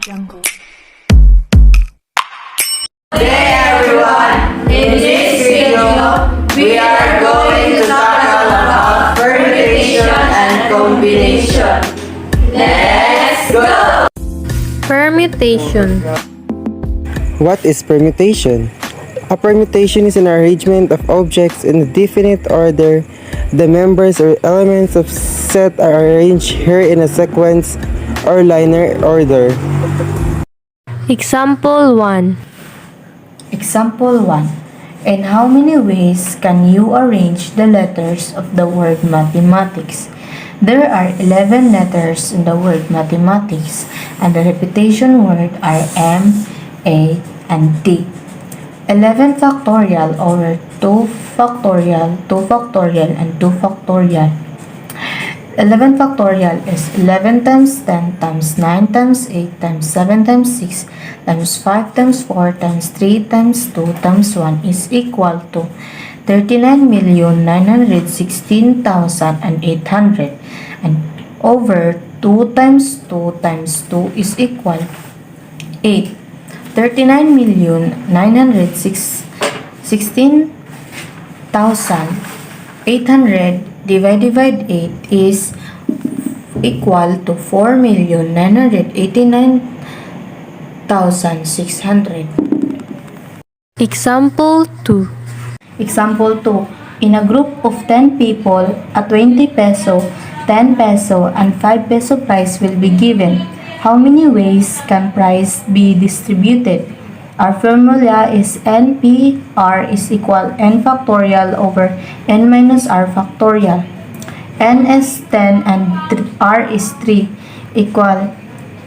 Jungle. Hey everyone! In this video, we are going to talk about permutation and combination. Let's go! Permutation. What is permutation? A permutation is an arrangement of objects in a definite order. The members or elements of set are arranged here in a sequence or linear order. Example 1. Example 1. In how many ways can you arrange the letters of the word mathematics? There are 11 letters in the word mathematics, and the repetition word are M, A, and T. 11 factorial over 2 factorial, 2 factorial, and 2 factorial. 11 factorial is 11 times 10 times 9 times 8 times 7 times 6 times 5 times 4 times 3 times 2 times 1 is equal to 39,916,800, and over 2 times 2 times 2 is equal 8. 39,916,800 divided by 8 is equal to 4,989,600. Example 2. Example 2. In a group of 10 people, a 20 peso, 10 peso, and 5 peso prize will be given. How many ways can prize be distributed? Our formula is NPR is equal n factorial over n minus r factorial. N is 10 and r is 3 equal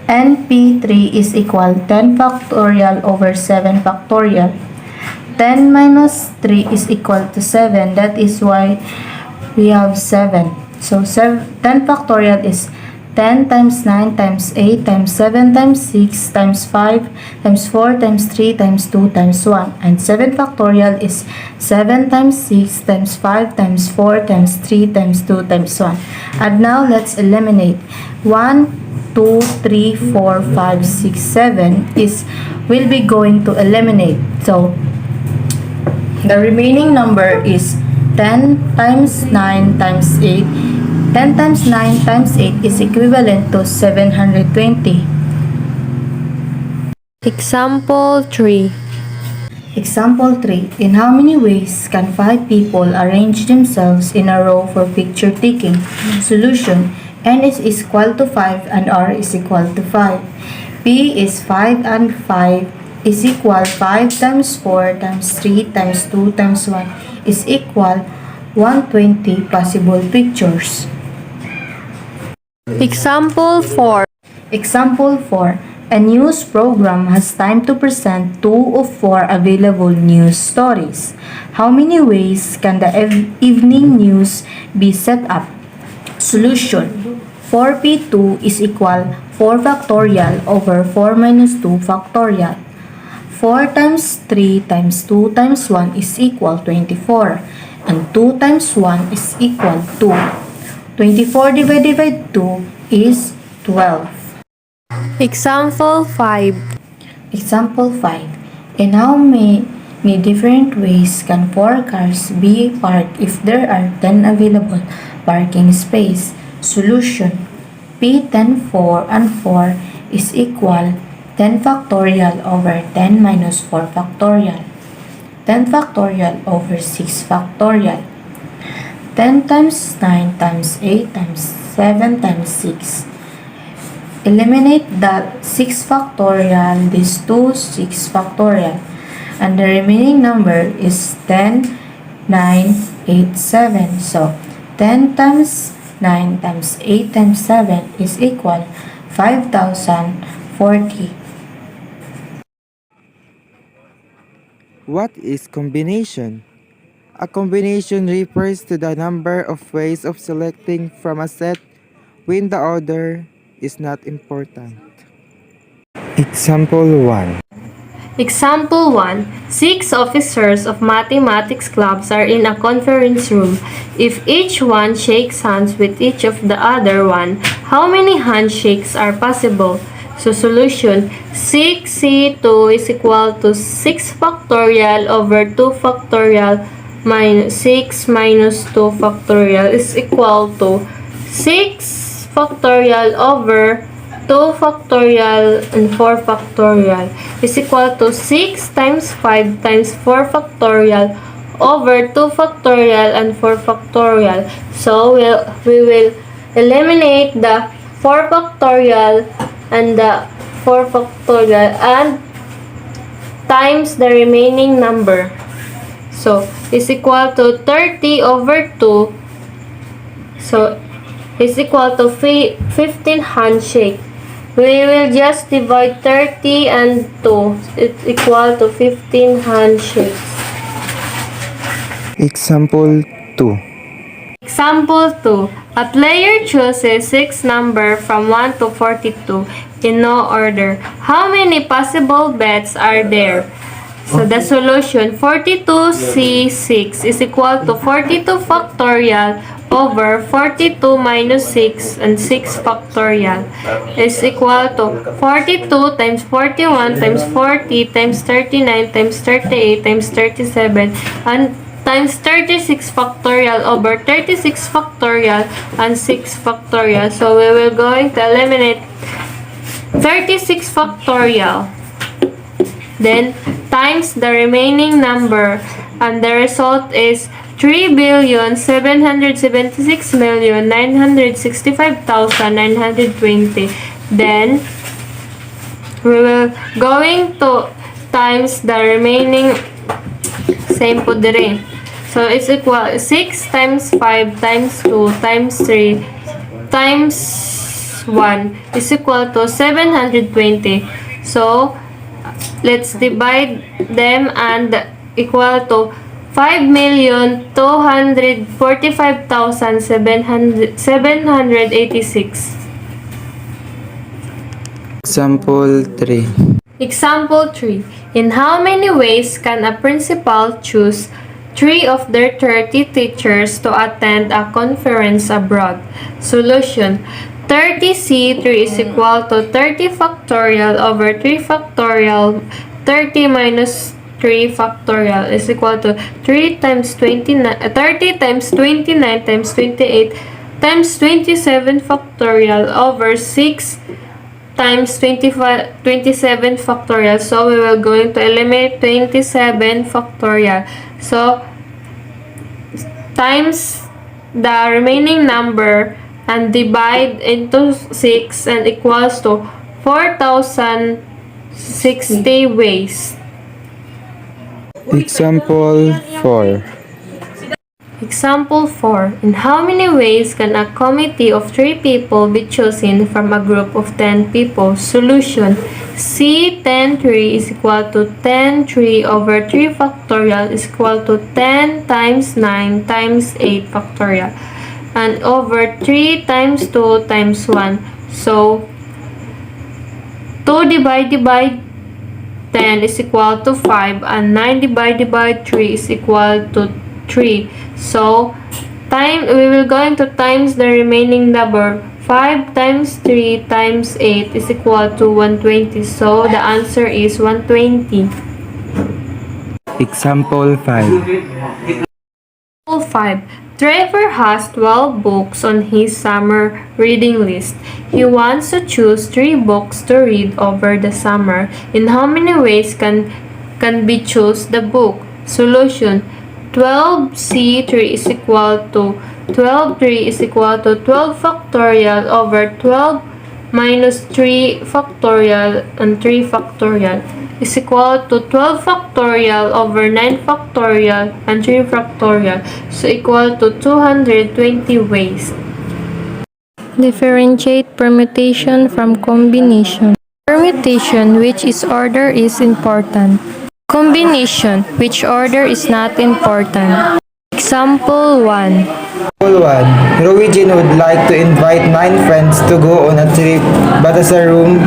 NP3 is equal 10 factorial over 7 factorial. 10 minus 3 is equal to 7. That is why we have 7. So 10 factorial is 10 times 9 times 8 times 7 times 6 times 5 times 4 times 3 times 2 times 1. And 7 factorial is 7 times 6 times 5 times 4 times 3 times 2 times 1. And now let's eliminate. 1, 2, 3, 4, 5, 6, 7 is will be going to eliminate. So the remaining number is 10 times 9 times 8. 10 times 9 times 8 is equivalent to 720. Example 3. Example 3. In how many ways can 5 people arrange themselves in a row for picture taking? Solution. N is equal to 5 and R is equal to 5. P is 5 and 5 is equal 5 times 4 times 3 times 2 times 1 is equal 120 possible pictures. Example 4. Example 4. A news program has time to present 2 of 4 available news stories. How many ways can the evening news be set up? Solution. 4p2 is equal 4 factorial over 4 minus 2 factorial. 4 times 3 times 2 times 1 is equal 24. And 2 times 1 is equal to 24 divided by 2 is 12. Example 5. Example 5. In how many different ways can 4 cars be parked if there are 10 available parking space? Solution. P10 4 and 4 is equal 10 factorial over 10 minus 4 factorial. 10 factorial over 6 factorial. 10 times 9 times 8 times 7 times 6. Eliminate that 6 factorial, these two 6 factorial. And the remaining number is 10, 9, 8, 7. So 10 times 9 times 8 times 7 is equal 5,040. What is combination? A combination refers to the number of ways of selecting from a set when the order is not important. Example 1. Example 1. 6 officers of mathematics clubs are in a conference room. If each one shakes hands with each of the other one, how many handshakes are possible? So solution, 6C2 is equal to 6 factorial over 2 factorial minus 6 minus 2 factorial is equal to 6 factorial over 2 factorial and 4 factorial is equal to 6 times 5 times 4 factorial over 2 factorial and 4 factorial. So we will eliminate the 4 factorial and the 4 factorial and times the remaining number. So is equal to 30 over 2. So is equal to 15 handshake. We will just divide 30 and 2. It's equal to 15 handshakes. Example 2. Example 2. A player chooses 6 numbers from 1 to 42 in no order. How many possible bets are there? So the solution, 42C6 is equal to 42 factorial over 42 minus 6 and 6 factorial is equal to 42 times 41 times 40 times 39 times 38 times 37 and times 36 factorial over 36 factorial and 6 factorial. So we will going to eliminate 36 factorial. Then times the remaining number and the result is 3,776,965,920. Then we will going to times the remaining same po dire. So it's equal 6 times 5 times 2 times 3 times 1 is equal to 720. So let's divide them and equal to 5,245,786. Example 3. Example 3. In how many ways can a principal choose 3 of their 30 teachers to attend a conference abroad? Solution. 30C3 is equal to 30 factorial over 3 factorial. 30 minus 3 factorial is equal to 3 times 29, 30 times 29 times 28 times 27 factorial over 6 times 27 factorial. So we will going to eliminate 27 factorial. So times the remaining number and divide into 6 and equals to 4,060 ways. Example 4. Example 4. In how many ways can a committee of 3 people be chosen from a group of 10 people? Solution. C10(3) is equal to 10(3) over 3 factorial is equal to 10 times 9 times 8 factorial and over 3 times 2 times 1. So 2 divided by 10 is equal to 5 and 9 divided by 3 is equal to 3. So we will going to times the remaining number. 5 times 3 times 8 is equal to 120. So the answer is 120. Example 5. Example 5. Trevor has 12 books on his summer reading list. He wants to choose 3 books to read over the summer. In how many ways can be choose the book? Solution. 12C3 is equal to 12 is equal to 12 factorial over 12 minus 3 factorial and 3 factorial is equal to 12 factorial over 9 factorial and 3 factorial, so equal to 220 ways. Differentiate permutation from combination. Permutation, which is order, is important. Combination, which order is not important. Example 1. Example 1. Norwegian would like to invite 9 friends to go on a trip, but as a room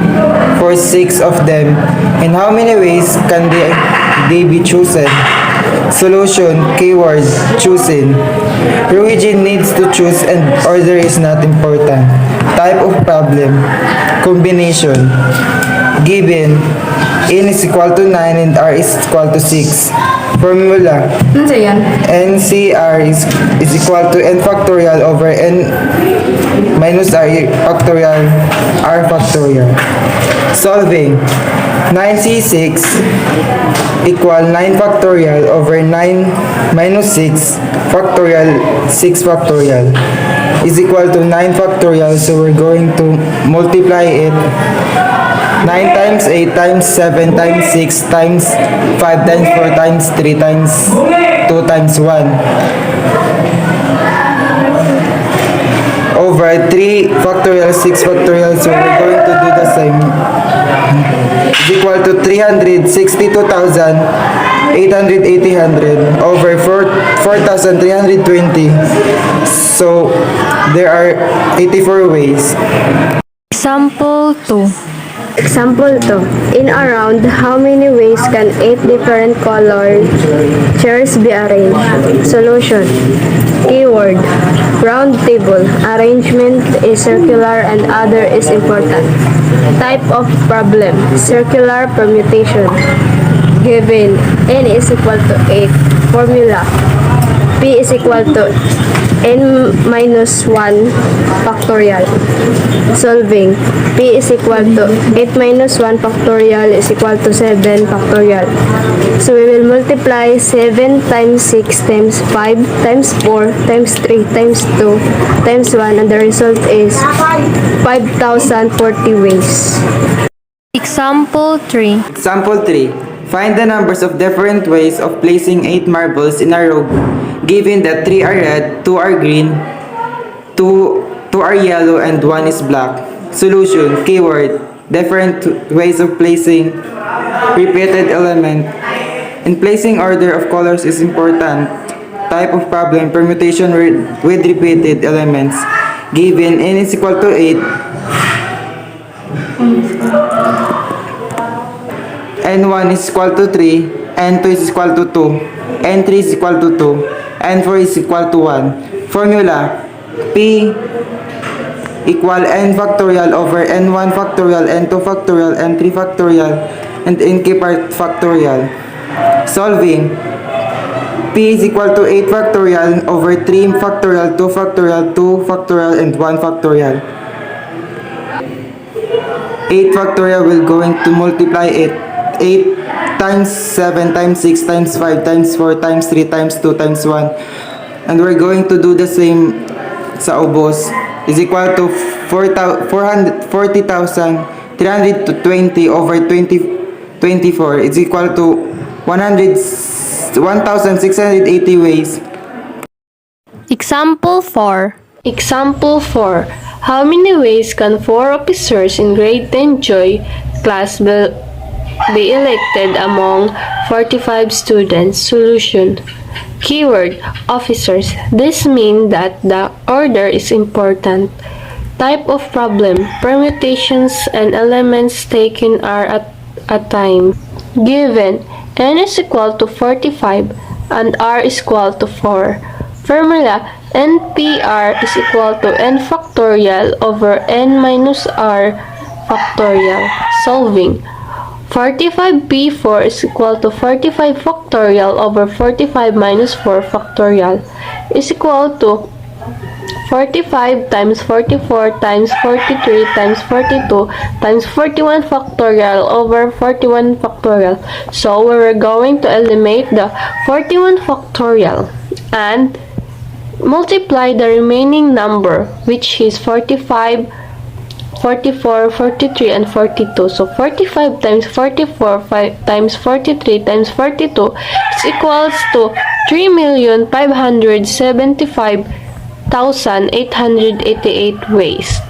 for 6 of them. In how many ways can they be chosen? Solution. Keyword. Choosing. Norwegian needs to choose and order is not important. Type of problem. combination given n is equal to 9 and r is equal to 6. Formula Ano sa yan? NCR is equal to n factorial over n minus r factorial r factorial. Solving 9c6 equal 9 factorial over 9 minus 6 factorial 6 factorial is equal to 9 factorial, so we're going to multiply it 9 times 8 times 7 times 6 times 5 times 4 times 3 times 2 times 1 over 3 factorial 6 factorial, so we're going to do the same. Is equal to 362,880 over 4,320. So there are 84 ways. Example 2. Example 2. In a round, how many ways can 8 different colored chairs be arranged? Solution. Keyword. Round table. Arrangement is circular and other is important. Type of problem. Circular permutation. Given n is equal to 8. Formula. P is equal to n minus 1 factorial. Solving. P is equal to 8 minus 1 factorial is equal to 7 factorial. So we will multiply 7 times 6 times 5 times 4 times 3 times 2 times 1 and the result is 5,040 ways. Example 3. Example 3. Find the numbers of different ways of placing 8 marbles in a row, given that 3 are red, 2 are green, 2 are yellow, and 1 is black. Solution. Keyword. Different ways of placing repeated element. In placing order of colors is important. Type of problem. Permutation with repeated elements. Given n is equal to 8, n1 is equal to 3, n2 is equal to 2, n3 is equal to 2, n4 is equal to 1. Formula. P equal n factorial over n1 factorial, n2 factorial, n3 factorial, and nk part factorial. Solving. P is equal to 8 factorial over 3 factorial, 2 factorial, 2 factorial, and 1 factorial. 8 factorial will going to multiply it. 8 times 7 times 6 times 5 times 4 times 3 times 2 times 1. And we're going to do the same sa ubos. Is equal to 40,320 over 24. It's equal to 1,680 ways. Example 4. Example 4. How many ways can 4 officers in grade 10 Joy class be elected among 45 students? Solution. Keyword. Officers. This means that the order is important. Type of problem. Permutations and elements taken are at a time. Given n is equal to 45 and r is equal to 4. Formula. NPR is equal to n factorial over n minus r factorial. Solving. 45p4 is equal to 45 factorial over 45 minus 4 factorial is equal to 45 times 44 times 43 times 42 times 41 factorial over 41 factorial. So we're going to eliminate the 41 factorial and multiply the remaining number, which is 45, 44, 43, and 42. So 45 times 44 times 43 times 42 is equals to 3,575,888 ways.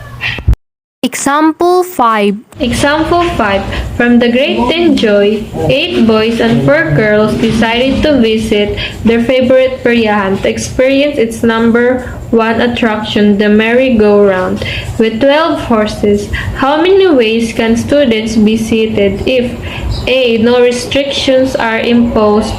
Example 5. Example 5. From the grade 10 Joy, 8 boys and 4 girls decided to visit their favorite peryahan to experience its number 1 attraction, the merry-go-round, with 12 horses. How many ways can students be seated if A. No restrictions are imposed,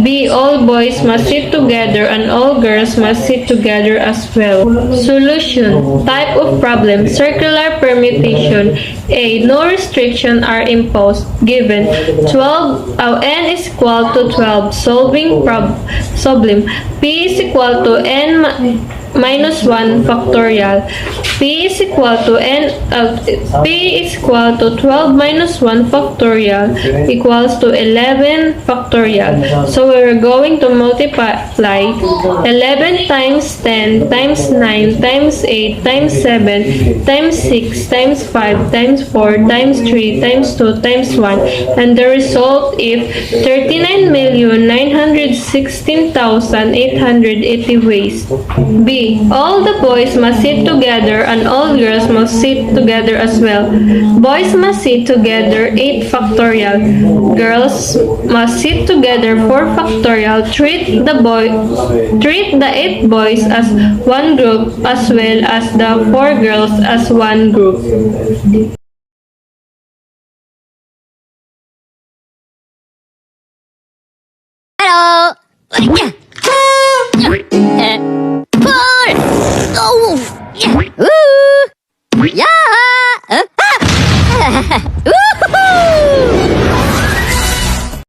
B. All boys must sit together and all girls must sit together as well. Solution. Type of problem. Circular permutation. A. No restriction are imposed. Given 12, n is equal to 12. Solving problem. P is equal to n minus 1 factorial. P is equal to 12 minus 1 factorial equals to 11 factorial. So we're going to multiply 11 times 10 times 9 times 8 times 7 times 6 times 5 times 4 times 3 times 2 times 1, and the result is 39,916,880 ways. B. All the boys must sit together and all girls must sit together as well. Boys must sit together 8 factorial. Girls must sit together 4 factorial. Treat the 8 boys as one group as well as the 4 girls as one group. Hello. Pull. Oh. Yeah. Woo.